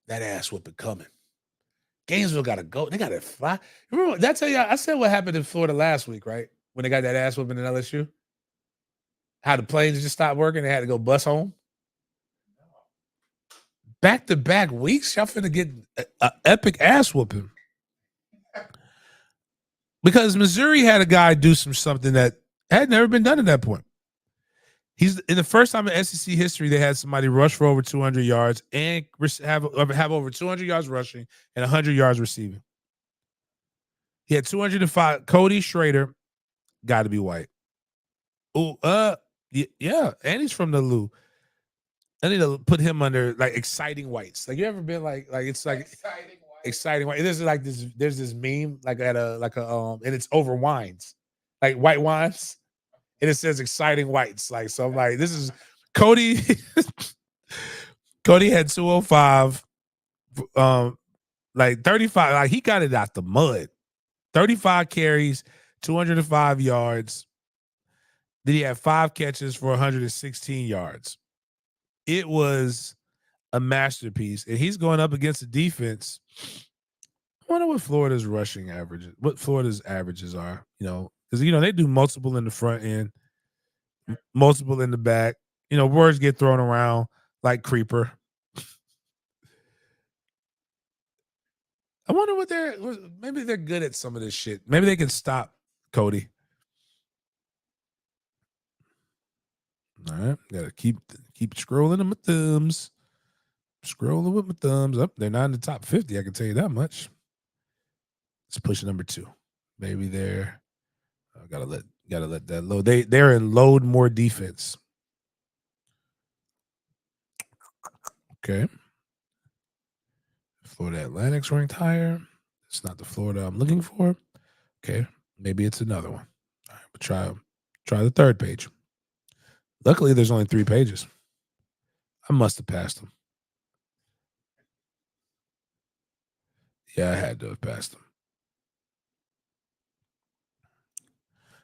That ass whooping coming. Gainesville got to go. They got to fly. Remember, did I tell you, I said what happened in Florida last week, right? When they got that ass whooping in LSU? How the planes just stopped working. They had to go bus home. Back-to-back weeks, y'all finna get an epic ass whooping. Because Missouri had a guy do something that had never been done at that point. He's in the first time in SEC history they had somebody rush for over 200 yards and have over 200 yards rushing and 100 yards receiving. He had 205. Cody Schrader, got to be white. Oh, yeah, and he's from the Lou. I need to put him under like exciting whites. Like you ever been like it's like exciting white. There's like this. There's this meme like and it's over wines, like white wines. And it says exciting whites. Like, so I'm like, this is Cody. Cody had 205, like 35. Like he got it out the mud. 35 carries, 205 yards. Then he had 5 catches for 116 yards. It was a masterpiece. And he's going up against a defense. I wonder what Florida's rushing averages, what Florida's averages are, because they do multiple in the front end, multiple in the back. Words get thrown around like creeper. I wonder maybe they're good at some of this shit. Maybe they can stop Cody. All right, gotta keep scrolling with my thumbs. Scrolling with my thumbs up. They're not in the top 50. I can tell you that much. Let's push number 2. Maybe they're. Gotta let that load. They're in load more defense. Okay. Florida Atlantic's ranked higher. It's not the Florida I'm looking for. Okay, maybe it's another one. All right, but try the third page. Luckily, there's only 3 pages. I must have passed them. Yeah, I had to have passed them.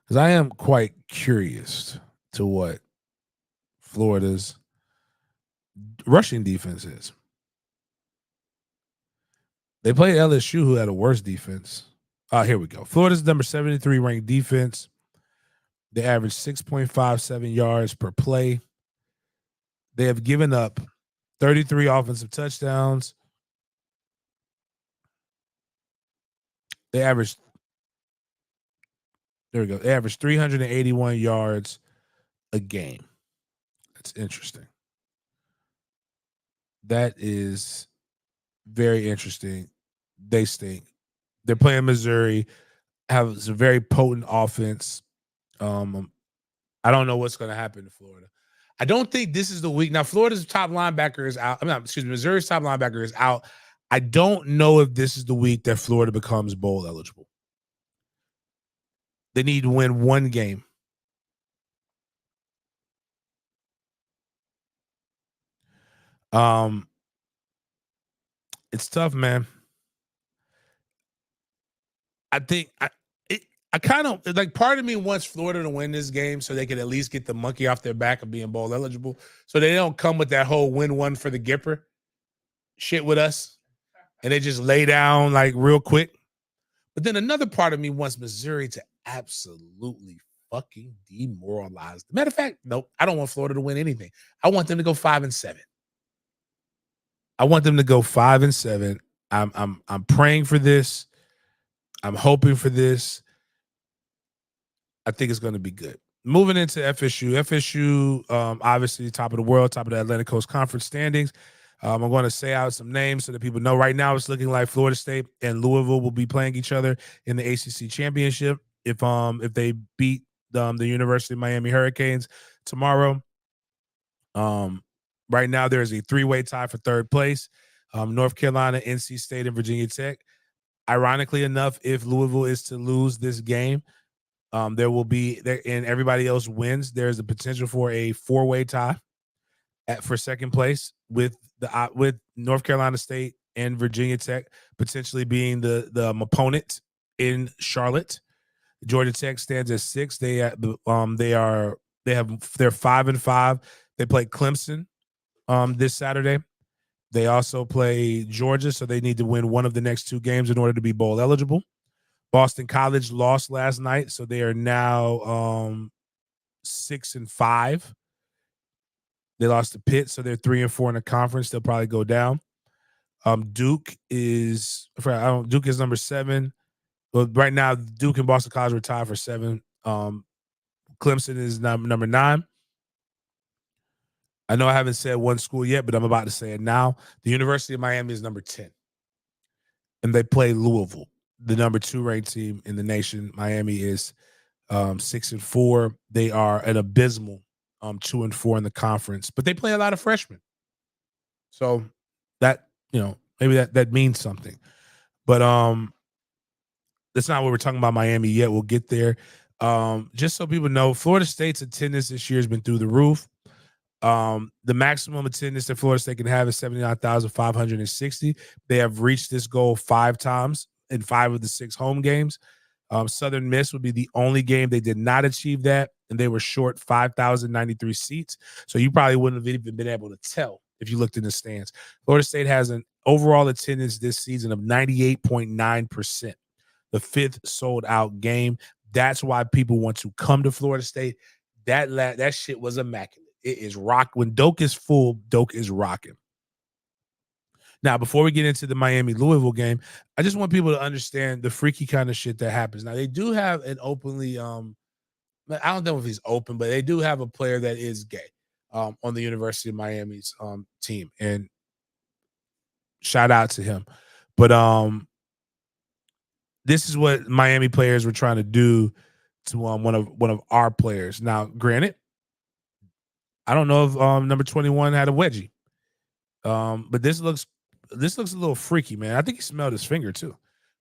Because I am quite curious to what Florida's rushing defense is. They played LSU, who had a worse defense. Here we go. Florida's number 73 ranked defense. They average 6.57 yards per play. They have given up 33 offensive touchdowns. They average 381 yards a game. That's interesting. That is very interesting. They stink. They're playing Missouri, have a very potent offense. I don't know what's going to happen to Florida. I don't think this is the week. Now, Florida's top linebacker is out. Missouri's top linebacker is out. I don't know if this is the week that Florida becomes bowl eligible. They need to win one game. It's tough, man. I think I kind of like part of me wants Florida to win this game so they can at least get the monkey off their back of being bowl eligible. So they don't come with that whole win one for the Gipper shit with us. And they just lay down like real quick. But then another part of me wants Missouri to absolutely fucking demoralize. Matter of fact, nope, I don't want Florida to win anything. I want them to go 5-7. I want them to go 5-7. I'm praying for this. I'm hoping for this. I think it's going to be good. Moving into FSU. FSU, obviously top of the world, top of the Atlantic Coast Conference standings. I'm going to say out some names so that people know. Right now, it's looking like Florida State and Louisville will be playing each other in the ACC championship if they beat the University of Miami Hurricanes tomorrow. Right now, there is a 3-way tie for third place. North Carolina, NC State, and Virginia Tech. Ironically enough, if Louisville is to lose this game, there will be there and everybody else wins. There's a potential for a 4-way tie for second place with North Carolina State and Virginia Tech potentially being the opponent in Charlotte. Georgia Tech stands at 6. They're 5-5. They play Clemson this Saturday. They also play Georgia, so they need to win one of the next 2 games in order to be bowl eligible. Boston College lost last night, so they are now 6-5. They lost to Pitt, so they're 3-4 in the conference. They'll probably go down. Duke is number 7. Well, right now, Duke and Boston College are tied for 7. Clemson is number 9. I know I haven't said one school yet, but I'm about to say it now. The University of Miami is number 10. And they play Louisville, the number 2 ranked team in the nation. Miami is 6-4. They are an abysmal 2-4 in the conference, but they play a lot of freshmen. So that, maybe that means something. But that's not what we're talking about Miami yet. We'll get there. Just so people know, Florida State's attendance this year has been through the roof. The maximum attendance that Florida State can have is 79,560. They have reached this goal 5 times in 5 of the 6 home games. Southern Miss would be the only game they did not achieve that, and they were short 5,093 seats. So you probably wouldn't have even been able to tell if you looked in the stands. Florida State has an overall attendance this season of 98.9%, the 5th sold-out game. That's why people want to come to Florida State. That shit was immaculate. It is rock. When Doak is full, Doak is rocking. Now, before we get into the Miami-Louisville game, I just want people to understand the freaky kind of shit that happens. Now, they do have an openly, I don't know if he's open, but they do have a player that is gay on the University of Miami's team. And shout out to him. But this is what Miami players were trying to do to one of our players. Now, granted, I don't know if number 21 had a wedgie. But this looks a little freaky, man. I think he smelled his finger too.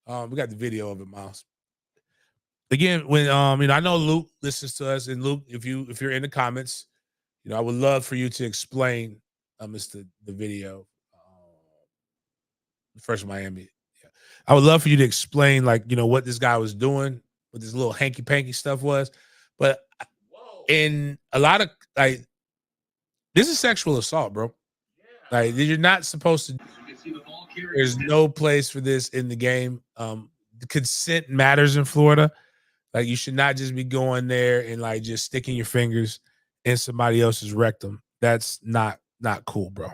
We got the video of it, Miles. Again, when I know Luke listens to us, and Luke, if you're in the comments, I would love for you to explain the video. First Miami. Yeah. I would love for you to explain what this guy was doing, what this little hanky panky stuff was. But in a lot of this is sexual assault, bro. Like, you're not supposed to. There's no place for this in the game. The consent matters in Florida. Like, you should not just be going there and just sticking your fingers in somebody else's rectum. That's not cool, bro.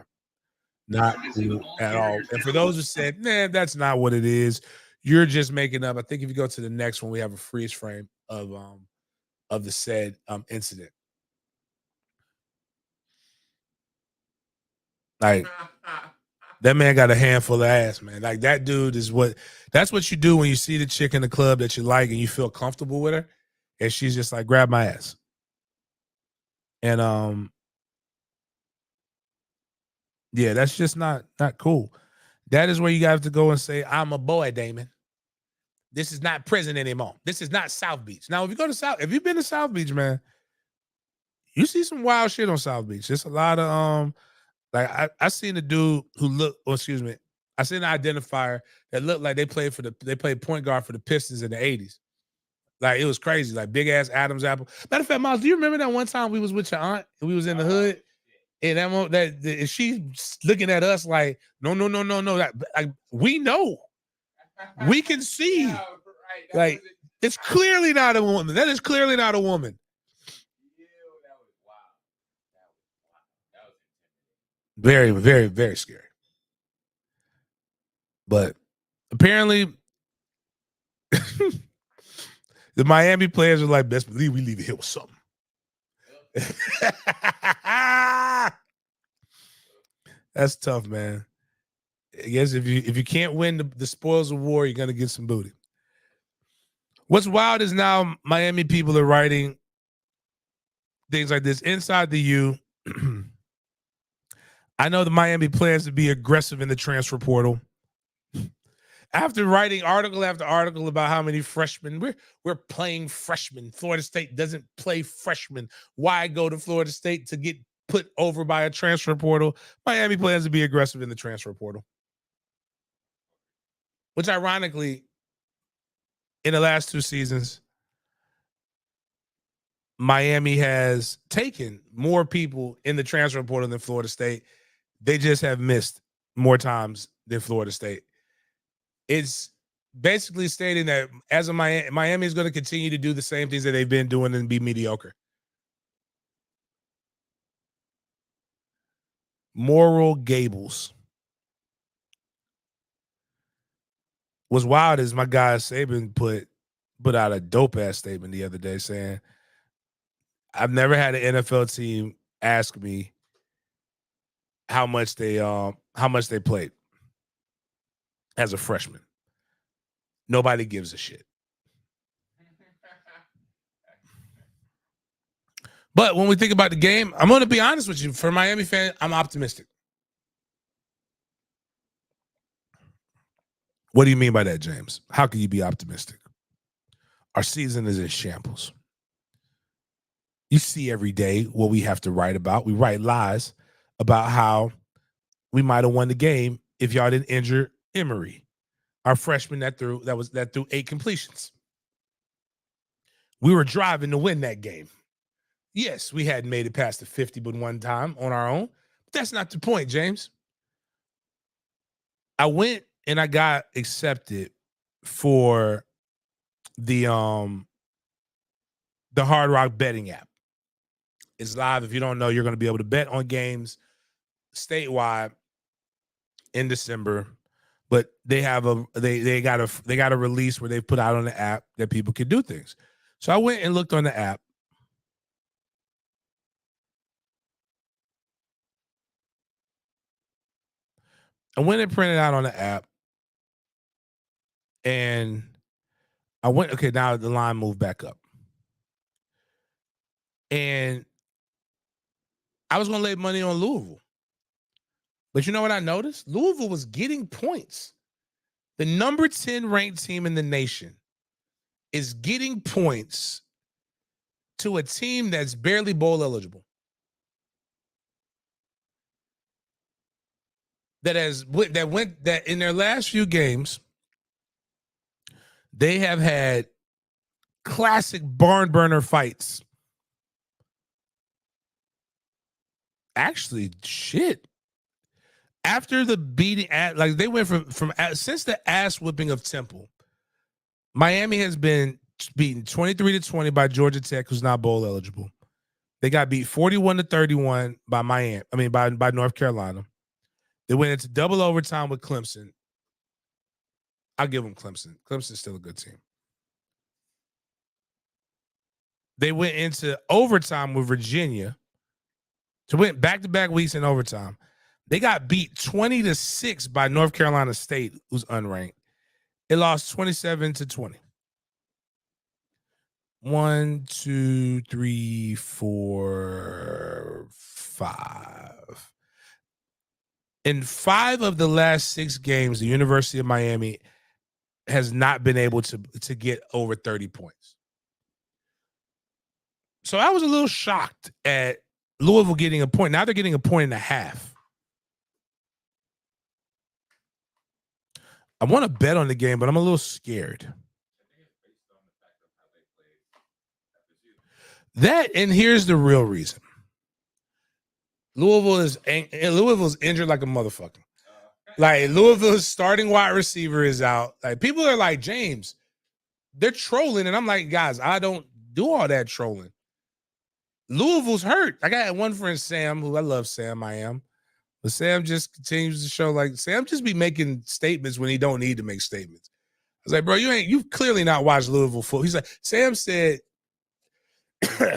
Not cool at all. And for those who said, man, that's not what it is, you're just making up. I think if you go to the next one, we have a freeze frame of the said incident. Like, that man got a handful of ass, man. Like, that dude that's what you do when you see the chick in the club that you like and you feel comfortable with her, and she's just like, grab my ass. And yeah, that's just not cool. That is where you have to go and say, I'm a boy, Damon. This is not prison anymore. This is not South Beach. Now, if you've been to South Beach, man, you see some wild shit on South Beach. There's a lot of I seen a dude who I seen an identifier that looked like they played point guard for the Pistons in the 80s. Like, it was crazy, like big ass Adam's apple. Matter of fact, Miles, do you remember that one time we was with your aunt and we was in the hood? And that she looking at us like, no. Like, we know. We can see. Like, it's clearly not a woman. That is clearly not a woman. Very, very, very scary. But apparently, the Miami players are like, best believe we leave it here with something. That's tough, man. I guess if you can't win the spoils of war, you're gonna get some booty. What's wild is now Miami people are writing things like this inside the U. I know the Miami plans to be aggressive in the transfer portal. After writing article after article about how many freshmen we're playing freshmen. Florida State doesn't play freshmen. Why go to Florida State to get put over by a transfer portal? Miami plans to be aggressive in the transfer portal. Which ironically, in the last 2 seasons, Miami has taken more people in the transfer portal than Florida State. They just have missed more times than Florida State. It's basically stating that as a Miami is going to continue to do the same things that they've been doing and be mediocre. Moral Gables. What's wild is my guy Saban put out a dope ass statement the other day saying, I've never had an NFL team ask me how much they played as a freshman. Nobody gives a shit. But when we think about the game, I'm going to be honest with you. For a Miami fan, I'm optimistic. What do you mean by that, James? How can you be optimistic? Our season is in shambles. You see every day what we have to write about. We write lies about how we might have won the game if y'all didn't injure Emery, our freshman that threw 8 completions. We were driving to win that game. Yes, we hadn't made it past the 50 but one time on our own. But that's not the point, James. I went and I got accepted for the Hard Rock betting app. It's live. If you don't know, you're going to be able to bet on games statewide in December. But they have they got a release where they put out on the app that people can do things. So I went and looked on the app. I went and printed out on the app. And I went, okay, now the line moved back up. And I was going to lay money on Louisville. But you know what I noticed? Louisville was getting points. The number 10 ranked team in the nation is getting points to a team that's barely bowl eligible. That in their last few games, they have had classic barn burner fights. Actually, shit. After the beating, they went from since the ass whipping of Temple, Miami has been beaten 23-20 by Georgia Tech, who's not bowl eligible. They got beat 41-31 by by North Carolina. They went into double overtime with Clemson. I'll give them Clemson. Clemson's still a good team. They went into overtime with Virginia. So went back-to-back weeks in overtime. They got beat 20-6 by North Carolina State, who's unranked. It lost 27-20. 1, 2, 3, 4, 5. In 5 of the last 6 games, the University of Miami has not been able to get over 30 points. So I was a little shocked at Louisville getting a point. Now they're getting a point and a half. I want to bet on the game, but I'm a little scared. That, and here's the real reason. Louisville's injured like a motherfucker. Like, Louisville's starting wide receiver is out. Like, people are like, James, they're trolling. And I'm like, guys, I don't do all that trolling. Louisville's hurt. I got one friend, Sam, who I love Sam, But Sam just continues to show like Sam just be making statements when he don't need to make statements. I was like, bro, you've clearly not watched Louisville football. He's like, Sam said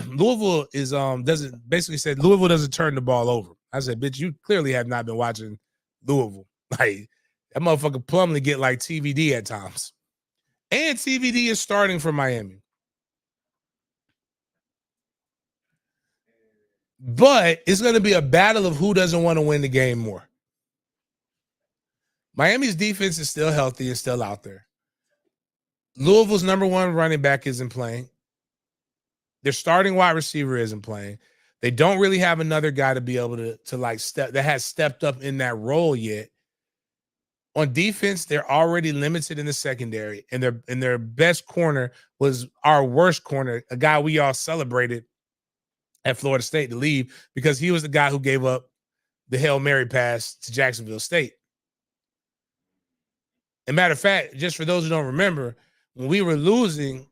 Louisville is Louisville doesn't turn the ball over. I said, bitch, you clearly have not been watching Louisville. Like that motherfucker Plumlee get like TVD at times. And TVD is starting for Miami. But it's going to be a battle of who doesn't want to win the game more. Miami's defense is still healthy and still out there. Louisville's number one running back isn't playing. Their starting wide receiver isn't playing. They don't really have another guy to be able to like step that has stepped up in that role yet. On defense, they're already limited in the secondary, and their best corner was our worst corner, a guy we all celebrated at Florida State to leave because he was the guy who gave up the Hail Mary pass to Jacksonville State. And matter of fact, just for those who don't remember, when we were losing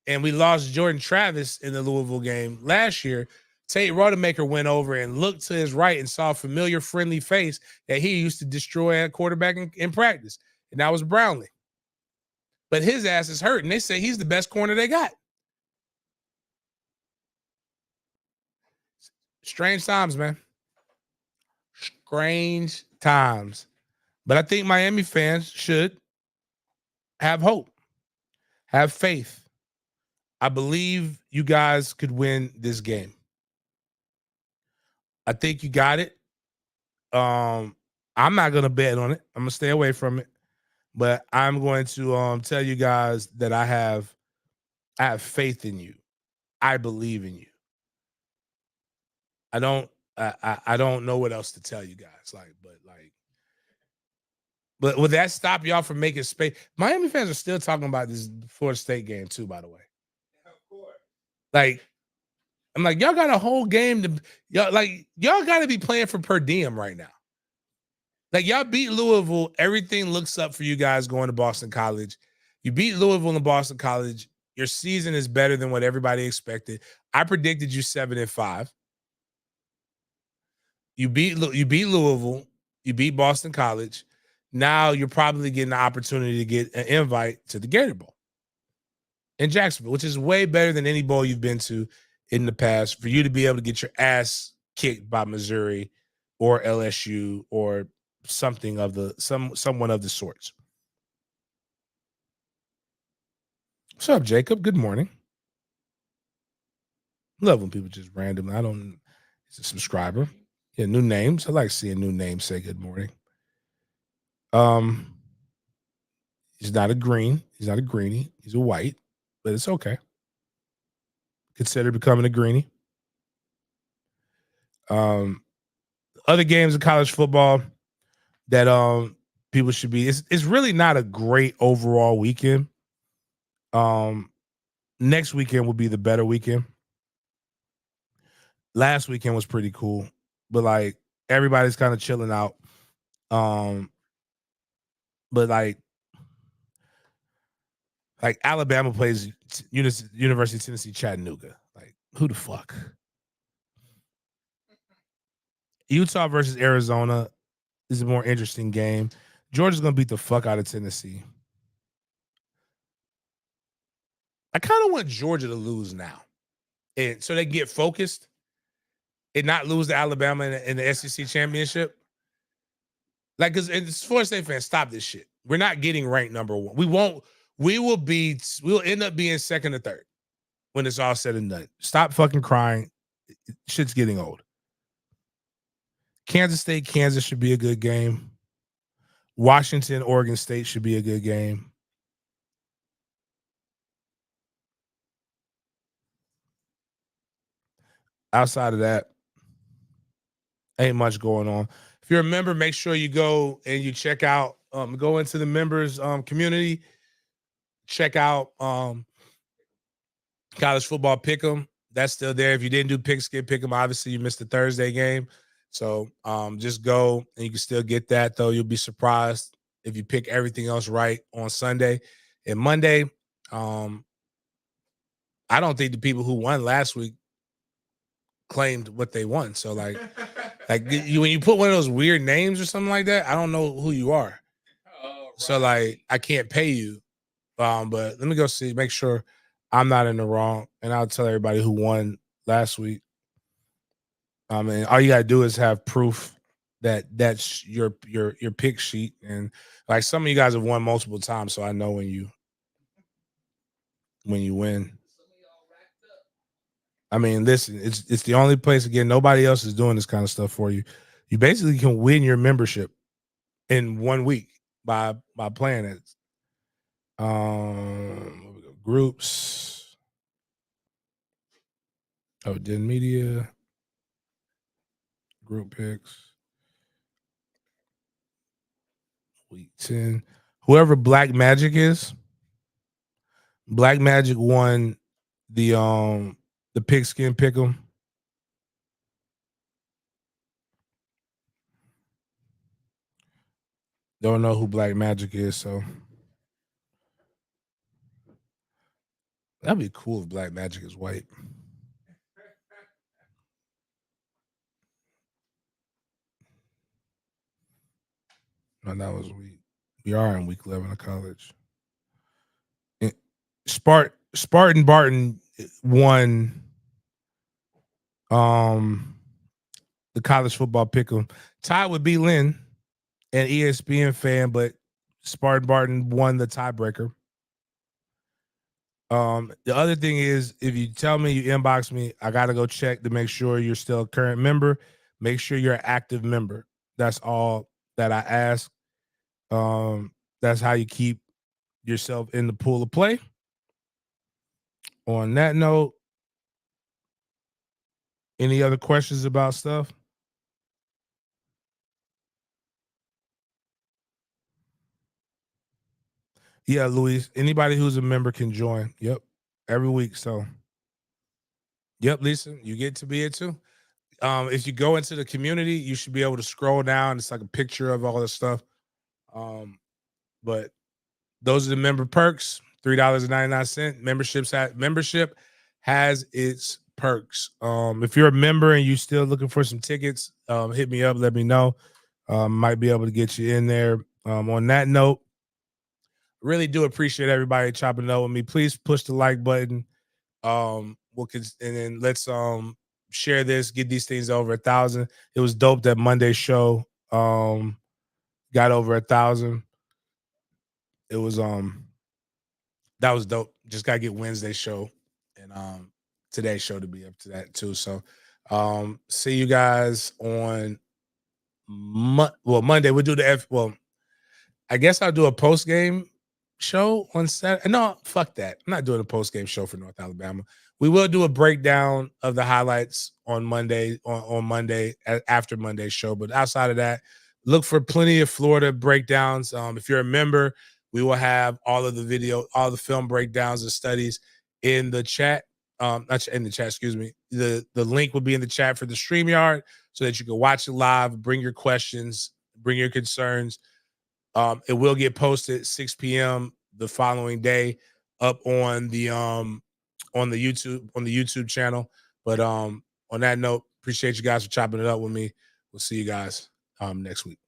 and we lost Jordan Travis in the Louisville game last year, Tate Rodemaker went over and looked to his right and saw a familiar, friendly face that he used to destroy at quarterback in practice. And that was Brownlee. But his ass is hurt, and they say he's the best corner they got. Strange times, man. Strange times. But I think Miami fans should have hope, have faith. I believe you guys could win this game. I think you got it. I'm not going to bet on it. I'm going to stay away from it. But I'm going to tell you guys that I have faith in you. I believe in you. I don't know what else to tell you guys. But would that stop y'all from making space? Miami fans are still talking about this Florida State game too, by the way. Of course. Like, I'm like, y'all got a whole game to y'all got to be playing for per diem right now. Like, y'all beat Louisville. Everything looks up for you guys going to Boston College. You beat Louisville and Boston College. Your season is better than what everybody expected. I predicted you 7-5. You beat Louisville. You beat Boston College. Now you're probably getting the opportunity to get an invite to the Gator Bowl in Jacksonville, which is way better than any bowl you've been to in the past. For you to be able to get your ass kicked by Missouri or LSU or something of someone of the sorts. What's up, Jacob? Good morning. Love when people just randomly. He's a subscriber. Yeah, new names. I like seeing new names say good morning. He's not a green. He's not a greenie. He's a white, but it's okay. Consider becoming a greenie. Other games in college football that people should be. It's really not a great overall weekend. Next weekend will be the better weekend. Last weekend was pretty cool, but like everybody's kind of chilling out. But like Alabama plays University of Tennessee Chattanooga. Like, who the fuck? Utah versus Arizona is a more interesting game. Georgia's gonna beat the fuck out of Tennessee. I kind of want Georgia to lose now, and so they get focused and not lose to Alabama in the SEC championship. Like, because Florida State fans, stop this shit. We're not getting ranked number one. We'll end up being second or third when it's all said and done. Stop fucking crying. Shit's getting old. Kansas State, Kansas should be a good game. Washington, Oregon State should be a good game. Outside of that, ain't much going on. If you're a member, make sure you go and you check out, go into the members community, check out college football pick'em. That's still there. If you didn't do pick'em, obviously you missed the Thursday game. So just go and you can still get that, though. You'll be surprised if you pick everything else right on Sunday and Monday. I don't think the people who won last week claimed what they won. So like Like when you put one of those weird names or something like that, I don't know who you are. Oh, So like I can't pay you. But let me go see, make sure I'm not in the wrong, and I'll tell everybody who won last week. I mean, all you gotta do is have proof that that's your pick sheet, and like some of you guys have won multiple times, so I know when you win. I mean, listen, it's the only place, again, nobody else is doing this kind of stuff for you. You basically can win your membership in 1 week by playing it. Groups. Oh, Den Media. Group picks. Week 10. Whoever Black Magic is, Black Magic won the pigskin pick'em. Don't know who Black Magic is, so that'd be cool if Black Magic is white. No, that was we are in week 11 of college. Spartan Barton won the college football pick'em. Tied with B. Lynn, an ESPN fan, but Spartan Barton won the tiebreaker. The other thing is, if you tell me, you inbox me, I gotta go check to make sure you're still a current member. Make sure you're an active member. That's all that I ask. That's how you keep yourself in the pool of play. On that note, any other questions about stuff? Yeah, Luis. Anybody who's a member can join. Yep. Every week. So, yep, Lisa, you get to be it too. If you go into the community, you should be able to scroll down. It's like a picture of all this stuff. But those are the member perks. $3.99. Membership has its perks. If you're a member and you're still looking for some tickets, hit me up. Let me know. Might be able to get you in there. On that note, really do appreciate everybody chopping it up with me. Please push the like button. And then let's share this, get these things over 1,000. It was dope that Monday show got over 1,000. It was that was dope. Just gotta get Wednesday show and today's show to be up to that too. So see you guys on Monday. We'll do I guess I'll do a post game show on Saturday. No, fuck that. I'm not doing a post game show for North Alabama. We will do a breakdown of the highlights on Monday, on Monday after Monday's show. But outside of that, look for plenty of Florida breakdowns. If you're a member, we will have all of the video, all the film breakdowns and studies in the chat. Not in the chat, excuse me. The link will be in the chat for the StreamYard so that you can watch it live, bring your questions, bring your concerns. It will get posted 6 p.m. the following day up on the YouTube channel. But on that note, appreciate you guys for chopping it up with me. We'll see you guys next week.